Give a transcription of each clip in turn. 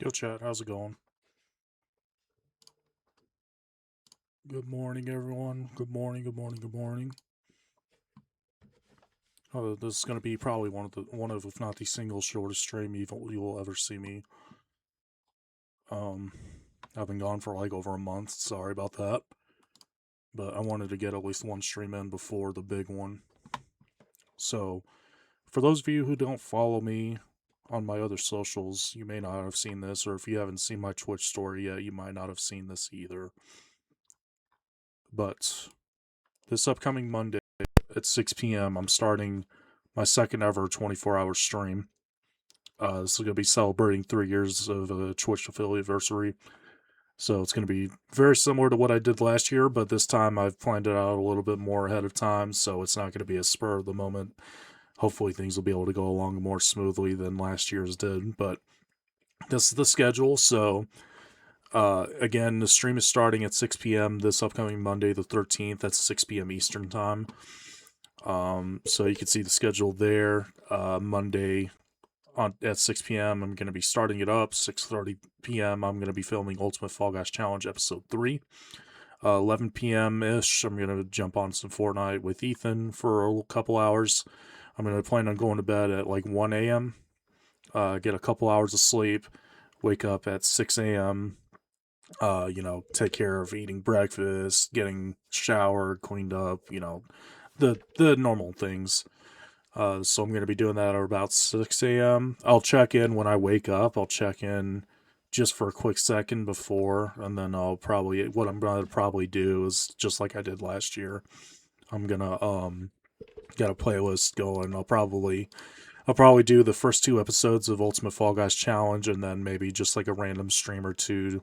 Yo, chat, how's it going? Good morning, everyone. Good morning, good morning, good morning. This is gonna be probably one of, if not the single shortest stream you will ever see me. Um, I've been gone for like over a month. Sorry about that, but I wanted to get at least one stream in before the big one. So, for those of you who don't follow me on my other socials, you may not have seen this, or if you haven't seen my Twitch story yet, you might not have seen this either. But this upcoming Monday at 6 p.m., I'm starting my second ever 24-hour stream. This is going to be celebrating 3 years of a Twitch affiliate anniversary. So it's going to be very similar to what I did last year, but this time I've planned it out a little bit more ahead of time, so it's not going to be a spur of the moment. Hopefully things will be able to go along more smoothly than last year's did, but this is the schedule. So again, the stream is starting at 6 p.m. this upcoming Monday, the 13th. That's 6 p.m. Eastern time. So you can see the schedule there. Monday at 6 p.m. I'm going to be starting it up. 6:30 p.m. I'm going to be filming Ultimate Fall Guys Challenge Episode 3. 11 p.m. ish. I'm going to jump on some Fortnite with Ethan for a couple hours. I'm going to plan on going to bed at like 1 a.m. Get a couple hours of sleep. Wake up at 6 a.m. Take care of eating breakfast, getting showered, cleaned up. The normal things. So I'm going to be doing that at about 6 a.m. I'll check in when I wake up. I'll check in just for a quick second before, and then what I'm going to probably do is just like I did last year. I'm going to get a playlist going. I'll probably do the first 2 episodes of Ultimate Fall Guys Challenge, and then maybe just like a random stream or two,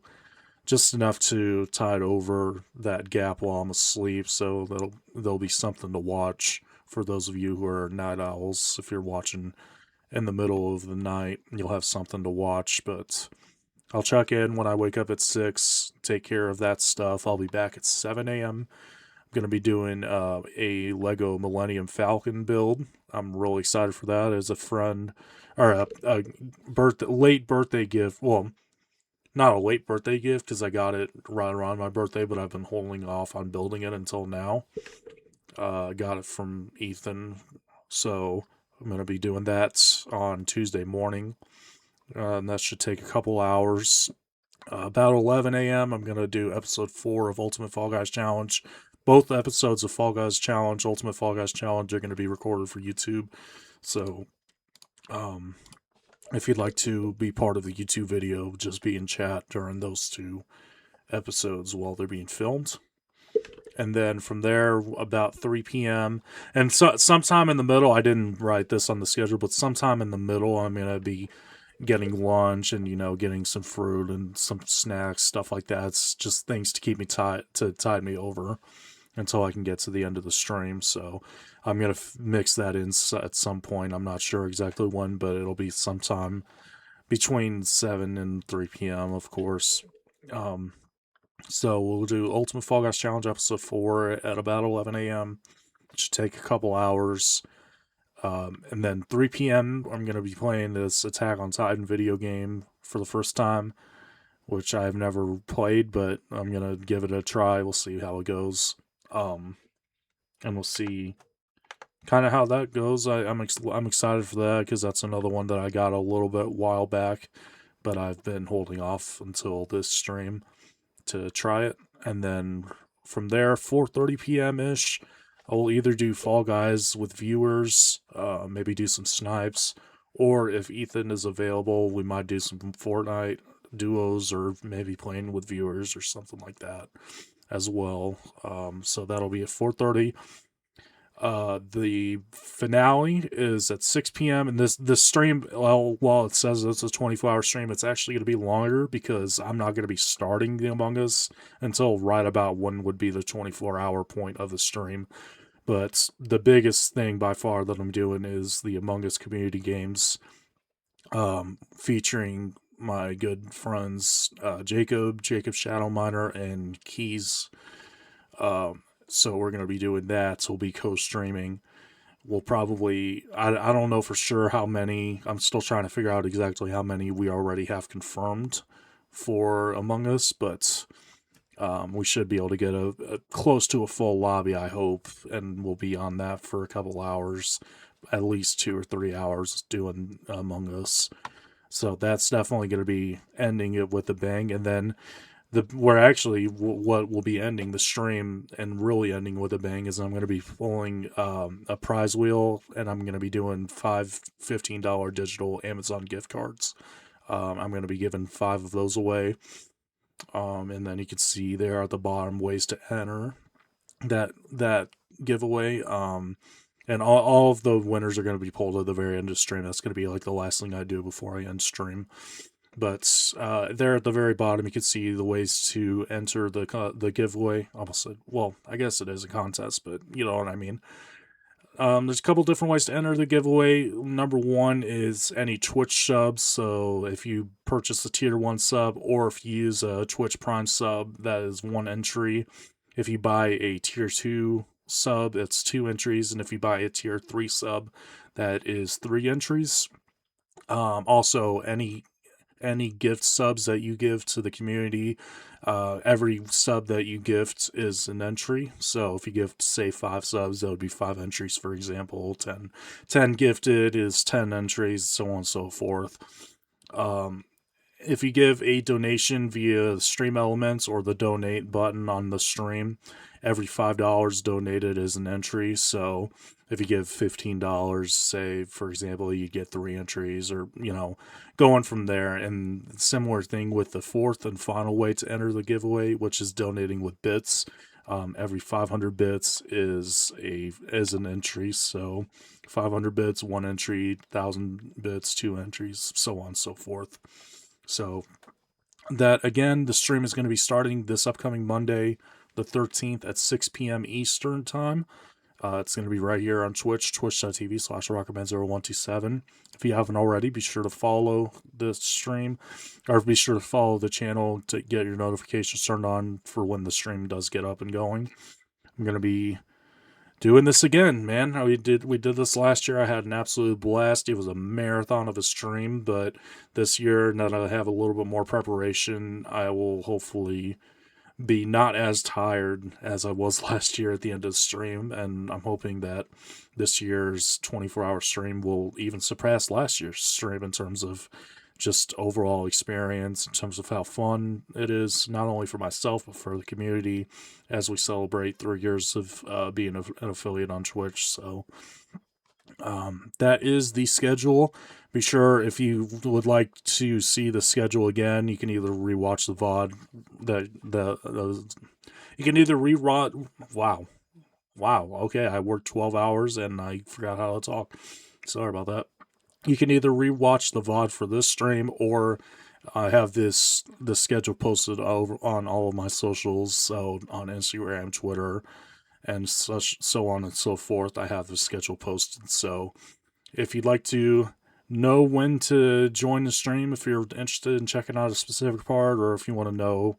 just enough to tide over that gap while I'm asleep, so there'll be something to watch for those of you who are night owls. If you're watching in the middle of the night, you'll have something to watch. But I'll check in when I wake up at 6, take care of that stuff. I'll be back at 7 a.m. I'm going to be doing a Lego Millennium Falcon build. I'm really excited for that as a friend, or a late birthday gift. Well, not a late birthday gift because I got it right around my birthday, but I've been holding off on building it until now. I got it from Ethan, so I'm going to be doing that on Tuesday morning, and that should take a couple hours. About 11 a.m., I'm going to do episode 4 of Ultimate Fall Guys Challenge. Both episodes of Fall Guys Challenge, Ultimate Fall Guys Challenge, are going to be recorded for YouTube. So, if you'd like to be part of the YouTube video, just be in chat during those 2 episodes while they're being filmed. And then from there, about 3 p.m. and sometime in the middle, I didn't write this on the schedule, but sometime in the middle, I'm going to be getting lunch and, getting some fruit and some snacks, stuff like that. It's just things to keep me tide me over until I can get to the end of the stream. So I'm going to mix that in at some point. I'm not sure exactly when, but it'll be sometime between 7 and 3 p.m., of course. So we'll do Ultimate Fall Guys Challenge Episode 4 at about 11 a.m. It should take a couple hours. And then 3 p.m., I'm going to be playing this Attack on Titan video game for the first time, which I've never played, but I'm going to give it a try. We'll see how it goes. And we'll see kind of how that goes. I'm excited for that because that's another one that I got a little bit while back, but I've been holding off until this stream to try it. And then from there, 4:30 p.m. ish, I will either do Fall Guys with viewers, maybe do some snipes, or if Ethan is available, we might do some Fortnite duos or maybe playing with viewers or something like that as well. So that'll be at 4:30. The finale is at 6 p.m. and this stream, while it says it's a 24-hour stream, it's actually going to be longer because I'm not going to be starting the Among Us until right about when would be the 24-hour point of the stream. But the biggest thing by far that I'm doing is the Among Us community games, featuring my good friends Jacob Shadowminer, and Keys. So we're going to be doing that. So we'll be co-streaming we'll probably, I don't know for sure how many. I'm still trying to figure out exactly how many we already have confirmed for Among Us, but we should be able to get a close to a full lobby, I hope, and we'll be on that for a couple hours, at least 2 or 3 hours doing Among Us. So that's definitely going to be ending it with a bang, and then what will be ending the stream and really ending with a bang is I'm going to be pulling a prize wheel, and I'm going to be doing 5 $15 digital Amazon gift cards. I'm going to be giving 5 of those away. And then you can see there at the bottom ways to enter that giveaway. And all of the winners are going to be pulled at the very end of the stream. That's going to be like the last thing I do before I end stream. But there at the very bottom, you can see the ways to enter the giveaway. Almost said, well, I guess it is a contest, but you know what I mean. There's a couple different ways to enter the giveaway. Number one is any Twitch subs. So if you purchase a tier 1 sub, or if you use a Twitch Prime sub, that is 1 entry. If you buy a tier 2 sub, it's 2 entries. And if you buy a tier 3 sub, that is 3 entries. Also, any gift subs that you give to the community, every sub that you gift is an entry. So if you gift, say, 5 subs, that would be 5 entries, for example. 10 gifted is 10 entries, so on and so forth. If you give a donation via Stream Elements or the donate button on the stream, every $5 donated is an entry. So if you give $15, say, for example, you get 3 entries, or, going from there. And similar thing with the fourth and final way to enter the giveaway, which is donating with bits. Every 500 bits is an entry. So 500 bits, 1 entry, 1,000 bits, 2 entries, so on and so forth. So that, again, the stream is going to be starting this upcoming Monday, the 13th at 6 p.m. Eastern time. It's going to be right here on Twitch, twitch.tv/rocketman0127. If you haven't already, be sure to follow the stream, or be sure to follow the channel to get your notifications turned on for when the stream does get up and going. I'm going to be doing this again, man. We did this last year. I had an absolute blast. It was a marathon of a stream, but this year, now that I have a little bit more preparation, I will hopefully be not as tired as I was last year at the end of the stream, and I'm hoping that this year's 24-hour stream will even surpass last year's stream in terms of just overall experience, in terms of how fun it is, not only for myself, but for the community as we celebrate 3 years of being an affiliate on Twitch. So that is the schedule. Be sure, if you would like to see the schedule again, you can either rewatch the VOD. You can either rewatch. Wow. Okay, I worked 12 hours and I forgot how to talk. Sorry about that. You can either rewatch the VOD for this stream, or I have the schedule posted over on all of my socials. So on Instagram, Twitter, and so on and so forth. I have the schedule posted. So if you'd like to know when to join the stream, if you're interested in checking out a specific part, or if you want to know,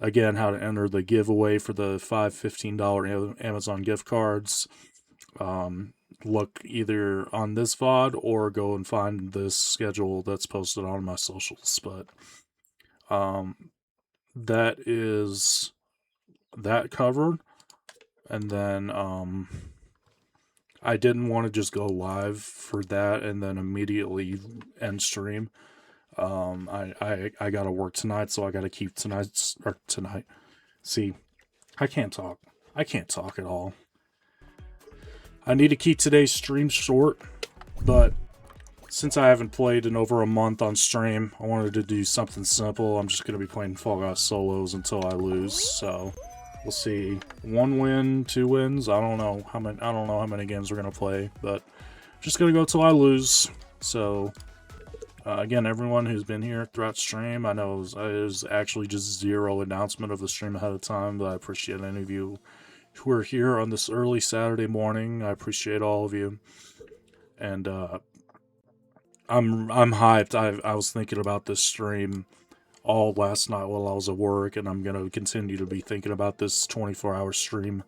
again, how to enter the giveaway for the 5 $15 Amazon gift cards, look either on this VOD or go and find this schedule that's posted on my socials. But that is that covered. And then I didn't want to just go live for that and then immediately end stream. I got to work tonight, so I got to keep tonight. See, I can't talk at all. I need to keep today's stream short, but since I haven't played in over a month on stream, I wanted to do something simple. I'm just going to be playing Fall Guys solos until I lose, so we'll see. 1 win, 2 wins. I don't know how many games we're gonna play, but just gonna go till I lose. So again, everyone who's been here throughout stream, I know it was actually just 0 announcement of the stream ahead of time, but I appreciate any of you who are here on this early Saturday morning. I appreciate all of you, and I'm hyped. I was thinking about this stream all last night while I was at work, and I'm going to continue to be thinking about this 24-hour stream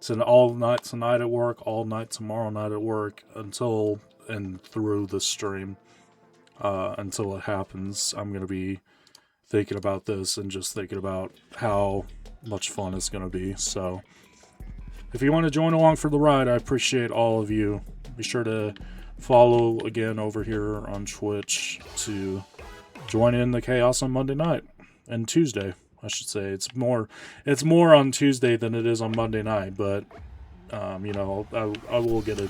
It's an all night tonight at work, all night tomorrow night at work, until and through the stream. Until it happens, I'm going to be thinking about this and just thinking about how much fun it's going to be. So if you want to join along for the ride, I appreciate all of you. Be sure to follow again over here on Twitch to join in the chaos on Monday night and Tuesday. I should say it's more on Tuesday than it is on Monday night, but you know, I will get a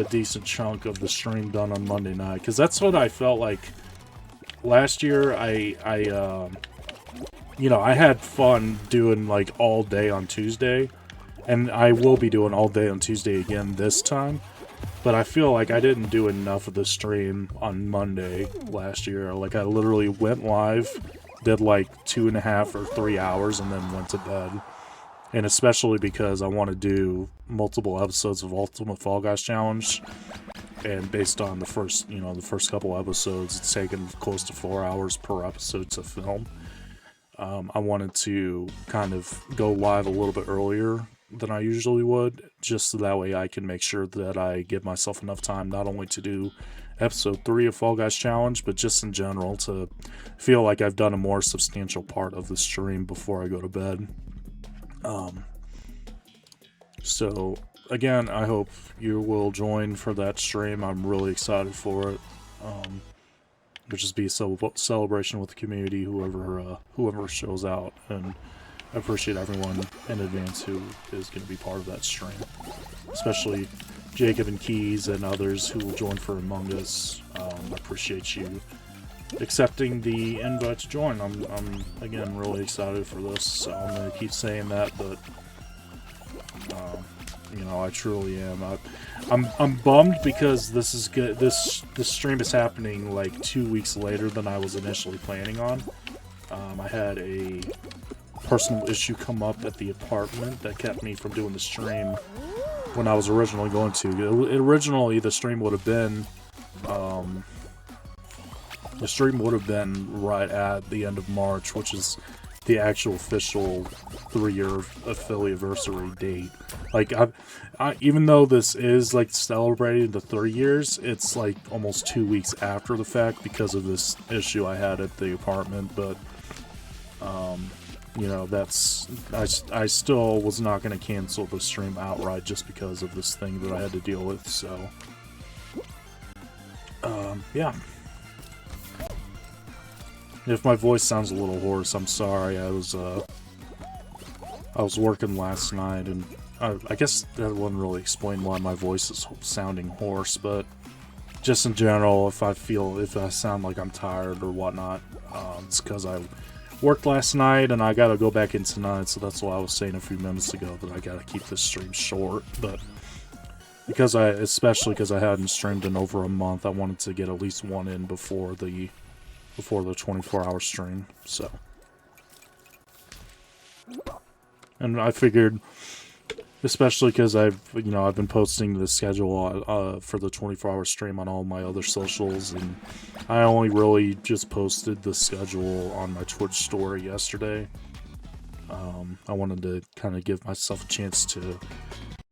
decent chunk of the stream done on Monday night, because that's what I felt like last year. You know, I had fun doing like all day on Tuesday, and I will be doing all day on Tuesday again this time. But I feel like I didn't do enough of the stream on Monday last year. Like, I literally went live, did like 2.5 or 3 hours, and then went to bed. And especially because I want to do multiple episodes of Ultimate Fall Guys Challenge. And based on the first couple episodes, it's taken close to 4 hours per episode to film. I wanted to kind of go live a little bit earlier than I usually would, just so that way I can make sure that I give myself enough time not only to do episode 3 of Fall Guys Challenge, but just in general to feel like I've done a more substantial part of the stream before I go to bed. So again, I hope you will join for that stream. I'm really excited for it. It'll just be a celebration with the community, whoever shows out, and I appreciate everyone in advance who is going to be part of that stream, especially Jacob and Keys and others who will join for Among Us. I appreciate you accepting the invite to join. I'm again really excited for this. So I'm going to keep saying that, but you know, I truly am. I'm bummed because this is good. This stream is happening like 2 weeks later than I was initially planning on. I had a personal issue come up at the apartment that kept me from doing the stream when I was originally going to. Originally, the stream would have been right at the end of March, which is the actual official 3-year affiliate date. Like, even though this is like celebrating the 3 years, it's like almost 2 weeks after the fact because of this issue I had at the apartment. But you know, I still was not going to cancel the stream outright just because of this thing that I had to deal with. So yeah. If my voice sounds a little hoarse, I'm sorry. I was working last night, and I guess that wouldn't really explain why my voice is sounding hoarse, but just in general, if I sound like I'm tired or whatnot, it's because I worked last night and I gotta go back in tonight, so that's why I was saying a few minutes ago that I gotta keep this stream short. But especially because I hadn't streamed in over a month, I wanted to get at least one in before the 24-hour stream. So, and I figured, especially because I've been posting the schedule for the 24-hour stream on all my other socials, and I only really just posted the schedule on my Twitch story yesterday. I wanted to kind of give myself a chance to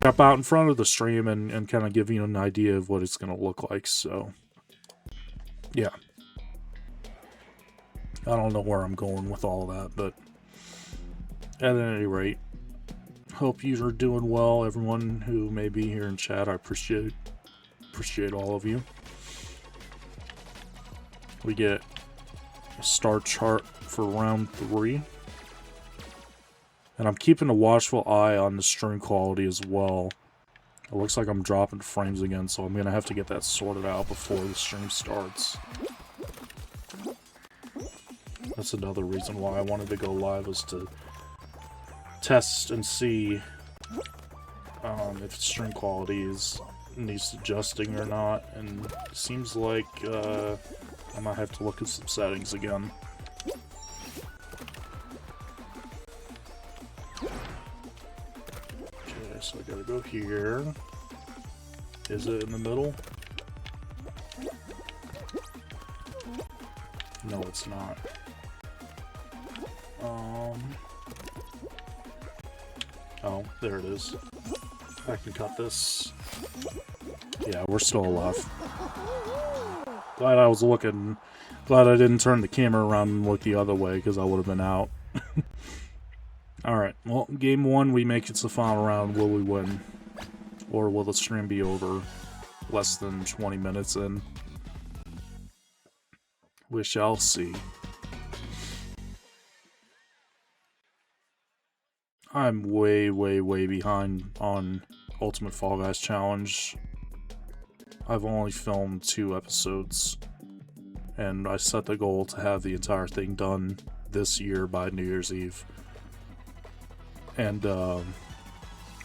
step out in front of the stream and kind of give you an idea of what it's going to look like. So, yeah. I don't know where I'm going with all that, but at any rate, hope you are doing well. Everyone who may be here in chat, I appreciate all of you. We get a star chart for round 3, and I'm keeping a watchful eye on the stream quality as well. It looks like I'm dropping frames again, so I'm gonna have to get that sorted out before the stream starts. That's another reason why I wanted to go live, was to test and see if stream quality needs adjusting or not, and it seems like I might have to look at some settings again. Okay, so I gotta go here. Is it in the middle? No, it's not. Oh, there it is. I can cut this. Yeah, we're still alive. Glad I was looking. Glad I didn't turn the camera around and look the other way, because I would have been out. Alright, well, game 1, we make it to the final round. Will we win? Or will the stream be over less than 20 minutes in? We shall see. I'm way, way, way behind on Ultimate Fall Guys Challenge. I've only filmed 2 episodes, and I set the goal to have the entire thing done this year by New Year's Eve. And,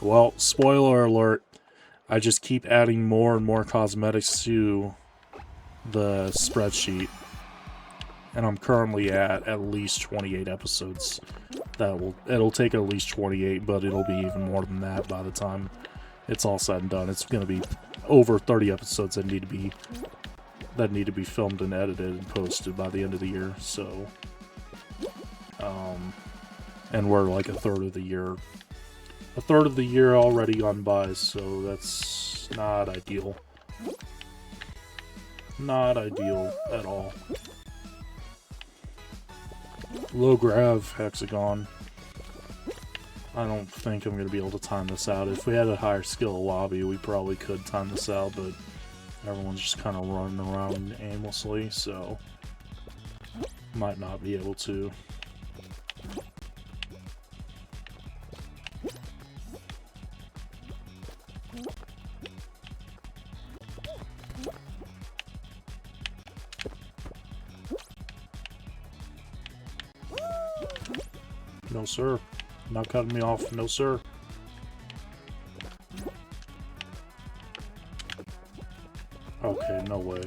well, spoiler alert, I just keep adding more and more cosmetics to the spreadsheet, and I'm currently at least 28 episodes. It'll take at least 28, but it'll be even more than that by the time it's all said and done. It's gonna be over 30 episodes that need to be filmed and edited and posted by the end of the year. So, and we're like a third of the year already gone by. So that's not ideal. Not ideal at all. Low grav hexagon. I don't think I'm going to be able to time this out. If we had a higher skill lobby, we probably could time this out, but everyone's just kind of running around aimlessly, so might not be able to. No, sir. Not cutting me off. No, sir. Okay, no way.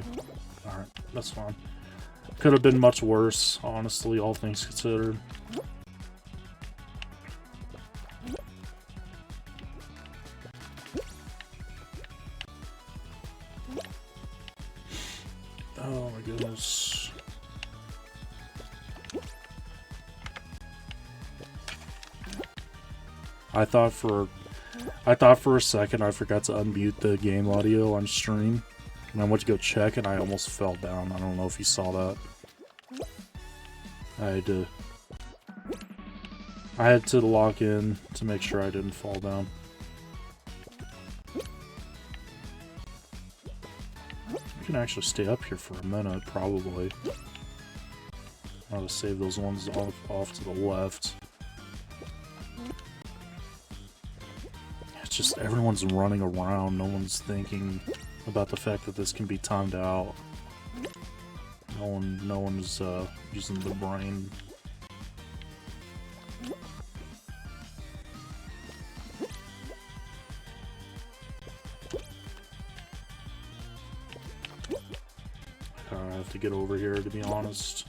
Alright, that's fine. Could have been much worse, honestly, all things considered. Oh my goodness. I thought for a second I forgot to unmute the game audio on stream, and I went to go check and I almost fell down. I don't know if you saw that. I had to log in to make sure I didn't fall down. I can actually stay up here for a minute, probably. I'll just save those ones off to the left. Just everyone's running around, no one's thinking about the fact that this can be timed out. No one's using the brain. I have to get over here, to be honest.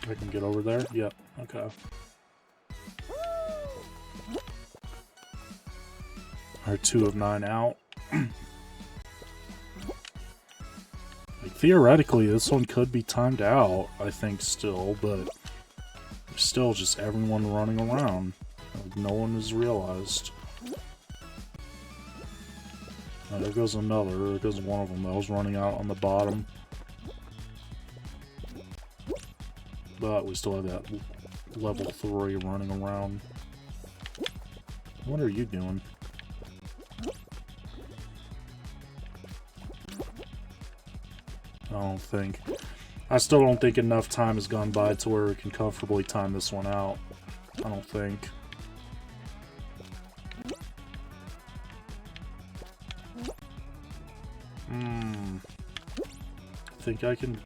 I can get over there? Yep, okay. Alright, 2 of 9 out. Like, theoretically, this one could be timed out, I think, still, but still just everyone running around. Like, no one has realized. Oh, there goes another. There goes one of them that was running out on the bottom. But we still have that level 3 running around. What are you doing? I still don't think enough time has gone by to where we can comfortably time this one out. I don't think. I think I can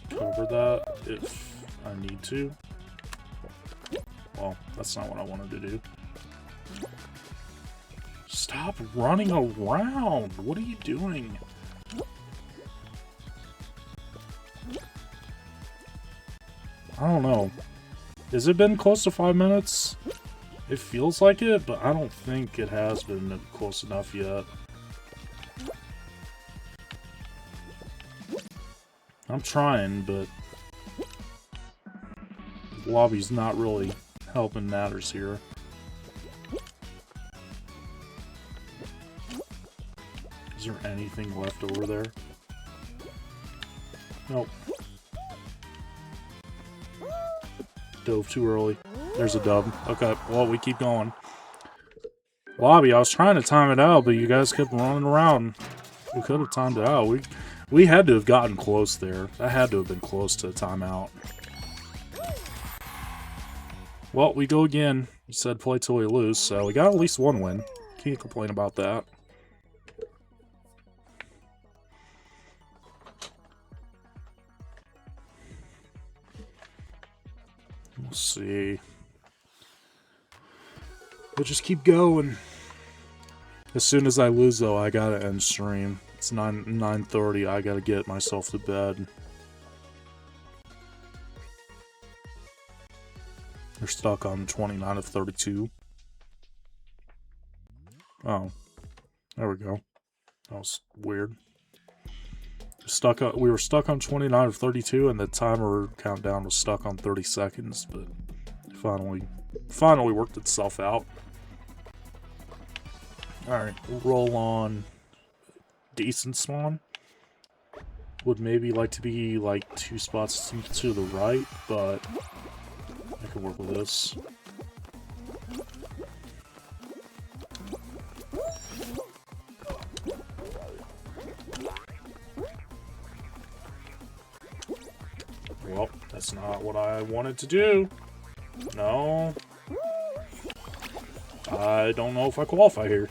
cover that if I need to. Well, that's not what I wanted to do. Stop running around! What are you doing? I don't know. Has it been close to 5 minutes? It feels like it, but I don't think it has been close enough yet. I'm trying, but the lobby's not really helping matters here. Is there anything left over there? Nope. Dove too early. There's a dub. Okay, well, we keep going. Lobby, I was trying to time it out, but you guys kept running around. We could have timed it out. We had to have gotten close there. That had to have been close to a timeout. Well, we go again. You said play till we lose, so we got at least one win. Can't complain about that. We'll see. We'll just keep going. As soon as I lose, though, I gotta end stream. It's 9:30. I gotta get myself to bed. They're stuck on 29 of 32. Oh, there we go. That was weird. We were stuck on 29 of 32, and the timer countdown was stuck on 30 seconds. But finally worked itself out. Alright, we'll roll on decent spawn. Would maybe like to be like 2 spots to the right, but I can work with this. Well, that's not what I wanted to do. No. I don't know if I qualify here.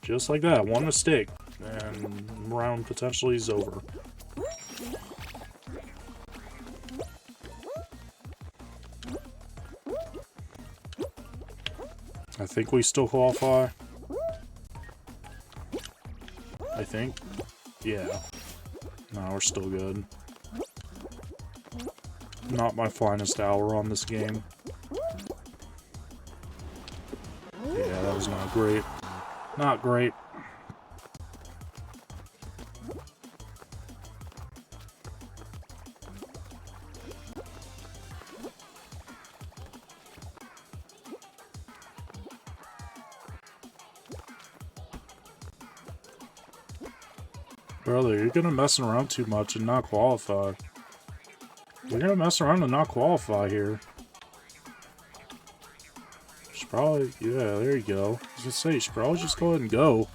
Just like that, one mistake, and round potentially is over. I think we still qualify. I think. Yeah. No, we're still good. Not my finest hour on this game. Yeah, that was not great. Not great. Brother, you're gonna mess around too much and not qualify. You're gonna mess around and not qualify here. Should probably, yeah, there you go. I was gonna say, you should probably just go ahead and go.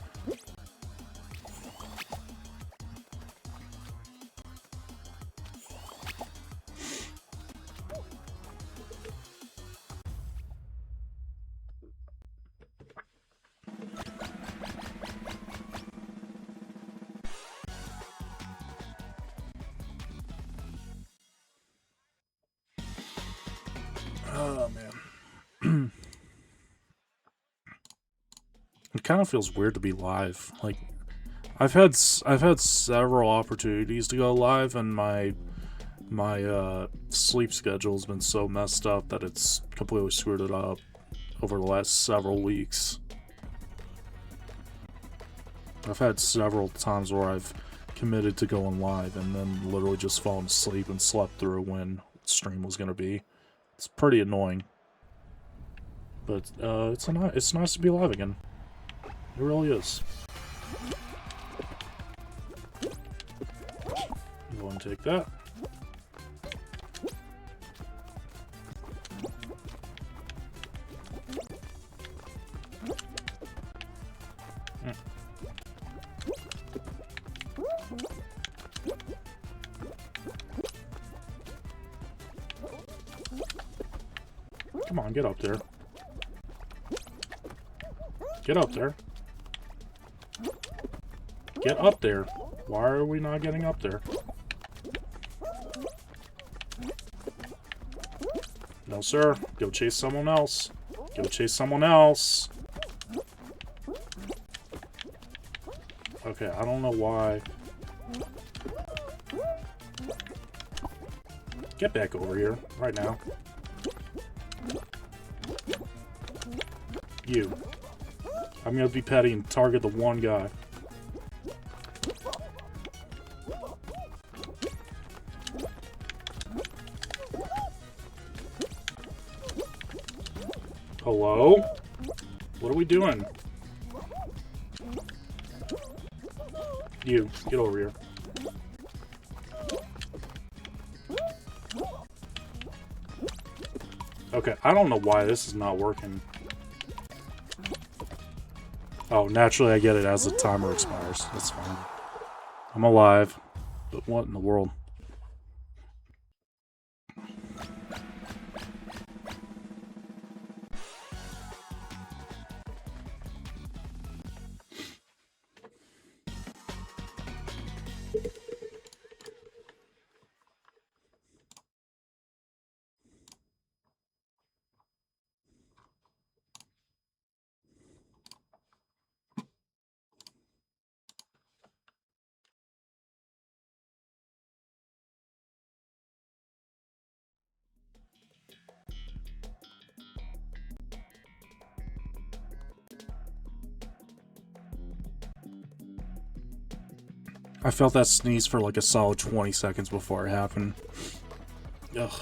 Oh, man. It kind of feels weird to be live. Like, I've had several opportunities to go live, and my sleep schedule's been so messed up that it's completely screwed it up over the last several weeks. I've had several times where I've committed to going live and then literally just fallen asleep and slept through when the stream was going to be. It's pretty annoying. But it's nice to be live again. It really is. Go and take that. Come on, get up there. Get up there. Get up there. Why are we not getting up there? No, sir. Go chase someone else. Go chase someone else. Okay, I don't know why. Get back over here, right now. You. I'm gonna be petty and target the one guy. Hello? What are we doing? You, get over here. Okay, I don't know why this is not working. Oh, naturally I get it as the timer expires. That's fine. I'm alive. But what in the world? I felt that sneeze for like a solid 20 seconds before it happened. Ugh.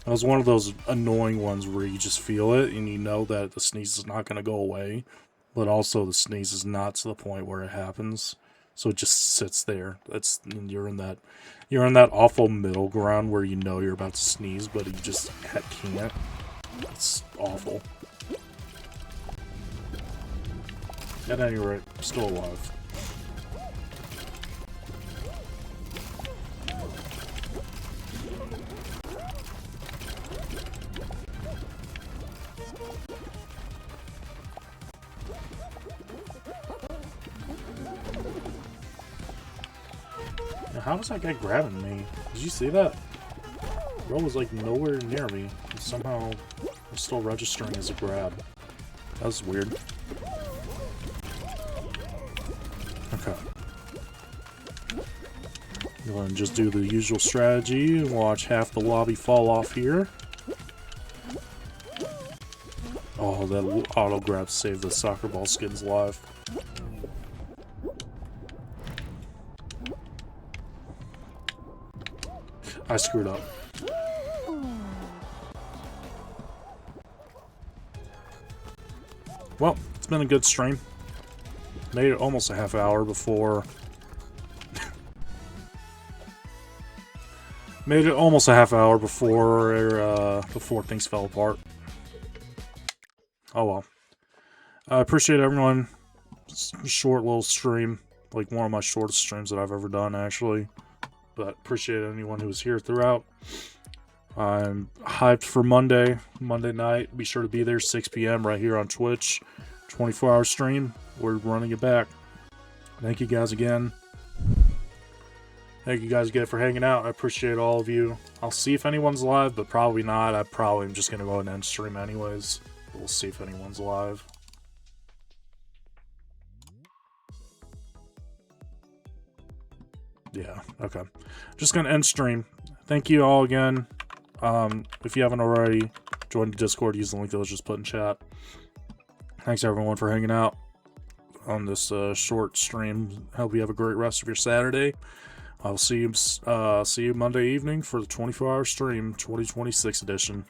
That was one of those annoying ones where you just feel it and you know that the sneeze is not going to go away, but also the sneeze is not to the point where it happens, so it just sits there. And you're in that awful middle ground where you know you're about to sneeze, but you just can't. It's awful. At any rate, I'm still alive. How was that guy grabbing me? Did you see that? Bro was like nowhere near me. And somehow I'm still registering as a grab. That was weird. Okay. Go ahead and just do the usual strategy. Watch half the lobby fall off here. Oh, that auto grab saved the soccer ball skins live. I screwed up. Well, it's been a good stream. Made it almost a half hour before... Made it almost a half hour before things fell apart. Oh well. I appreciate everyone. Short little stream. Like one of my shortest streams that I've ever done, actually. But appreciate anyone who was here throughout. I'm hyped for Monday night. Be sure to be there 6 p.m. right here on Twitch. 24-hour stream. We're running it back. Thank you guys again. Thank you guys again for hanging out. I appreciate all of you. I'll see if anyone's live, but probably not. I probably am just going to go ahead and end stream anyways. But we'll see if anyone's live. Yeah, okay. Just gonna end stream. Thank you all again. If you haven't already, join the Discord. Use the link that was just put in chat. Thanks everyone for hanging out on this short stream. Hope you have a great rest of your Saturday. I'll see you Monday evening for the 24-hour stream, 2026 edition.